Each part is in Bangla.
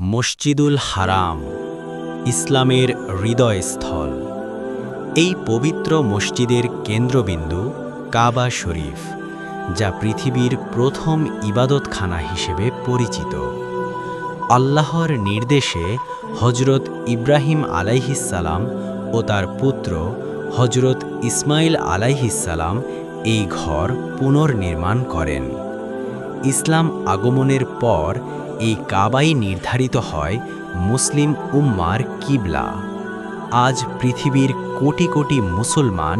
মসজিদুল হারাম ইসলামের হৃদয়স্থল। এই পবিত্র মসজিদের কেন্দ্রবিন্দু কাবা শরীফ, যা পৃথিবীর প্রথম ইবাদতখানা হিসেবে পরিচিত। আল্লাহর নির্দেশে হজরত ইব্রাহিম আলাইহিসসালাম ও তার পুত্র হজরত ইসমাইল আলাইহিসসালাম এই ঘর পুনর্নির্মাণ করেন। ইসলাম আগমনের পর এই কাবাই নির্ধারিত হয় মুসলিম উম্মার কিবলা। আজ পৃথিবীর কোটি কোটি মুসলমান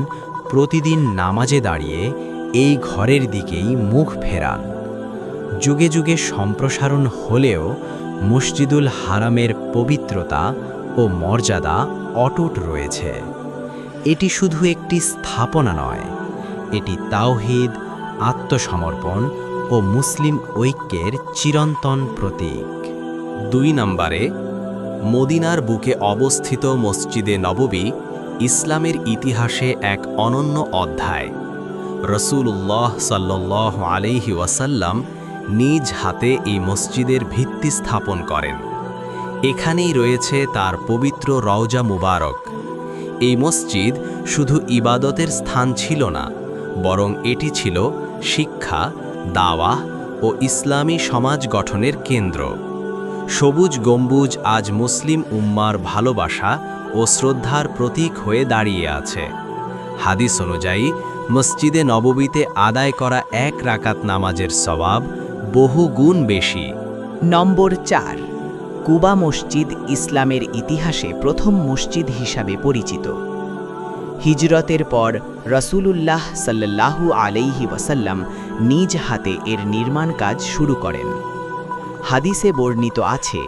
প্রতিদিন নামাজে দাঁড়িয়ে এই ঘরের দিকেই মুখ ফেরান। যুগে যুগে সম্প্রসারণ হলেও মসজিদুল হারামের পবিত্রতা ও মর্যাদা অটুট রয়েছে। এটি শুধু একটি স্থাপনা নয়, এটি তাওহীদ, আত্মসমর্পণ ও মুসলিম ঐক্যের চিরন্তন প্রতীক। ২ নম্বরে, মদিনার বুকে অবস্থিত মসজিদে নববী ইসলামের ইতিহাসে এক অনন্য অধ্যায়। রাসূলুল্লাহ সাল্লাল্লাহু আলাইহি ওয়াসাল্লাম নিজ হাতে এই মসজিদের ভিত্তি স্থাপন করেন। এখানেই রয়েছে তার পবিত্র রওজা মুবারক। এই মসজিদ শুধু ইবাদতের স্থান ছিল না, বরং এটি ছিল শিক্ষা, দাওয়াহ ও ইসলামী সমাজ গঠনের কেন্দ্র। সবুজ গম্বুজ আজ মুসলিম উম্মার ভালোবাসা ও শ্রদ্ধার প্রতীক হয়ে দাঁড়িয়ে আছে। হাদিস অনুযায়ী মসজিদে নববীতে আদায় করা ১ রাকাত নামাজের সওয়াব বহু গুণ বেশি। নম্বর ৪, কুবা মসজিদ ইসলামের ইতিহাসে প্রথম মসজিদ হিসাবে পরিচিত। হিজরতের পর রাসূলুল্লাহ সাল্লাল্লাহু আলাইহি ওয়াসাল্লাম নিজ হাতে এর নির্মাণ কাজ শুরু করেন। হাদিসে বর্ণিত আছে,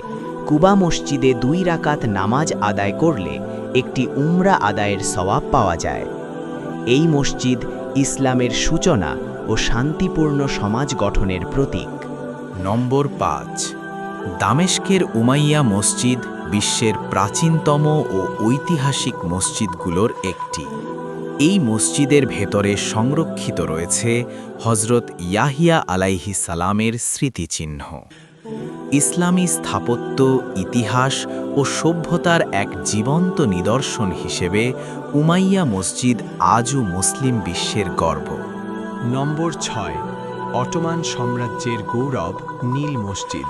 কুবা মসজিদে ২ রাকাত নামাজ আদায় করলে একটি উমরা আদায়ের সওয়াব পাওয়া যায়। এই মসজিদ ইসলামের সূচনা ও শান্তিপূর্ণ সমাজ গঠনের প্রতীক। নম্বর ৫, দামেস্কের উমাইয়া মসজিদ বিশ্বের প্রাচীনতম ও ঐতিহাসিক মসজিদগুলোর একটি। এই মসজিদের ভেতরে সংরক্ষিত রয়েছে হজরত ইয়াহিয়া আলাইহিস সালামের স্মৃতিচিহ্ন। ইসলামী স্থাপত্য, ইতিহাস ও সভ্যতার এক জীবন্ত নিদর্শন হিসেবে উমাইয়া মসজিদ আজও মুসলিম বিশ্বের গর্ব। নম্বর ৬, অটোমান সাম্রাজ্যের গৌরব নীল মসজিদ।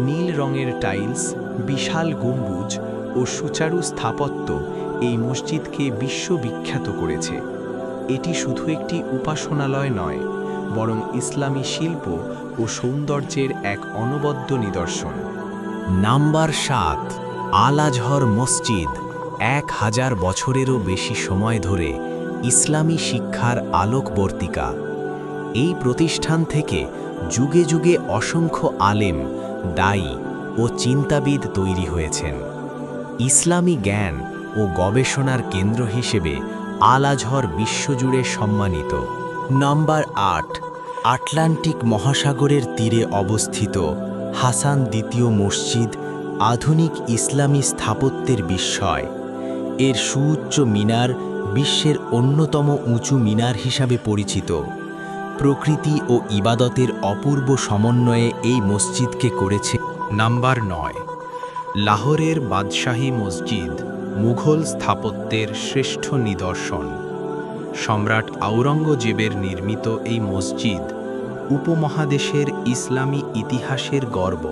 নীল রঙের টাইলস, বিশাল গম্বুজ ও সুচারু স্থাপত্য এই মসজিদকে বিশ্ববিখ্যাত করেছে। এটি শুধু একটি উপাসনালয় নয়, বরং ইসলামী শিল্প ও সৌন্দর্যের এক অনবদ্য নিদর্শন। নাম্বার ৭, আল আজহর মসজিদ ১০০০ বছরেরও বেশি সময় ধরে ইসলামী শিক্ষার আলোকবর্তিকা। এই প্রতিষ্ঠান থেকে যুগে যুগে অসংখ্য আলেম, দায়ী ও চিন্তাবিদ তৈরি হয়েছেন। ইসলামী জ্ঞান ও গবেষণার কেন্দ্র হিসেবে আল আজহর বিশ্বজুড়ে সম্মানিত। নাম্বার ৮, আটলান্টিক মহাসাগরের তীরে অবস্থিত হাসান দ্বিতীয় মসজিদ আধুনিক ইসলামী স্থাপত্যের বিস্ময়। এর সুউচ্চ মিনার বিশ্বের অন্যতম উঁচু মিনার হিসাবে পরিচিত। প্রকৃতি ও ইবাদতের অপূর্ব সমন্বয়ে এই মসজিদকে করেছে। নাম্বার ৯, লাহোরের বাদশাহী মসজিদ মুঘল স্থাপত্যের শ্রেষ্ঠ নিদর্শন। সম্রাট আওরঙ্গজেবের নির্মিত এই মসজিদ উপমহাদেশের ইসলামী ইতিহাসের গর্ব।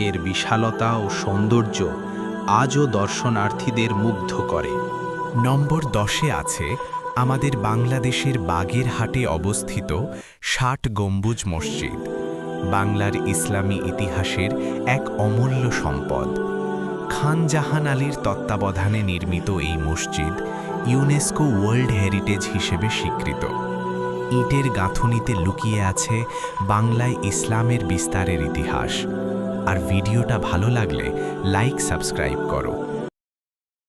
এর বিশালতা ও সৌন্দর্য আজও দর্শনার্থীদের মুগ্ধ করে। নম্বর ১০-এ আছে আমাদের বাংলাদেশের বাগেরহাটে অবস্থিত ৬০ গম্বুজ মসজিদ। বাংলার ইসলামী ইতিহাসের এক অমূল্য সম্পদ। খান জাহান আলীর তত্ত্বাবধানে নির্মিত এই মসজিদ ইউনেস্কো ওয়ার্ল্ড হেরিটেজ হিসেবে স্বীকৃত। ইটের গাঁথুনিতে লুকিয়ে আছে বাংলায় ইসলামের বিস্তারের ইতিহাস। আর ভিডিওটা ভালো লাগলে লাইক, সাবস্ক্রাইব করো।